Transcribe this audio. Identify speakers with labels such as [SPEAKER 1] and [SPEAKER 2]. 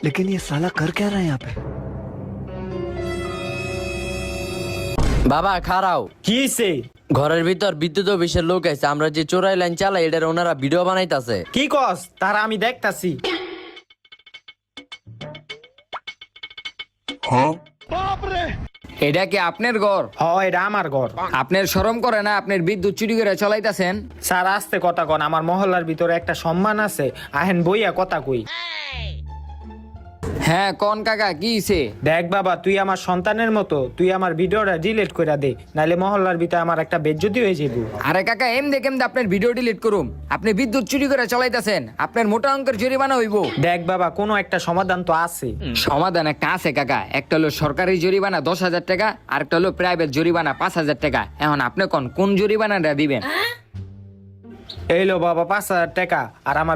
[SPEAKER 1] लेकिन ये साला कर क्या रहा है यहाँ पे?
[SPEAKER 2] বাবা খারাও
[SPEAKER 3] কি হইছে?
[SPEAKER 2] ঘরের ভিতর বিদ্যুৎ অফিসের লোক আছে, আমরা যে চোরাই লাইন চালাই এটার ওনারা ভিডিও বানাইতাছে।
[SPEAKER 3] কি কস? তারা আমি দেখতাছি।
[SPEAKER 4] এটা কি আপনার ঘর?
[SPEAKER 3] হ, এটা আমার ঘর।
[SPEAKER 4] আপনার শরম করে না? আপনার বিদ্যুৎ চুরি করে চালাইতাছেন।
[SPEAKER 3] স্যার আস্তে কথা কন, আমার মহল্লার ভিতরে একটা সম্মান আছে, আহেন বইয়া কথা কই।
[SPEAKER 4] হ্যাঁ কোন কাকা, কি হইছে?
[SPEAKER 3] দেখ বাবা, তুই আমার সন্তানের মতো, তুই আমার ভিডিওটা ডিলিট করে দে, নাইলে মহল্লার ভিতরে আমার একটা বেজ্জতি হয়ে যাইব।
[SPEAKER 4] আরে কাকা এমদে কেমদে আপনার ভিডিও ডিলিট করুম? আপনি বিদ্যুৎ চুরি করে চালাইতাছেন, আপনার মোটা অঙ্কের জরিমানা হইব।
[SPEAKER 3] দেখ বাবা, কোনো একটা সমাধান তো আছে।
[SPEAKER 4] সমাধান একটা আছে কাকা, একটা হলো সরকারি জরিমানা 10,000 টাকা, আর একটা হলো প্রাইভেট জরিমানা 5,000 টাকা। এখন আপনি কোন জরিমানাটা দিবেন?
[SPEAKER 3] এই লো বাবা 5,000 টাকা, আর আমার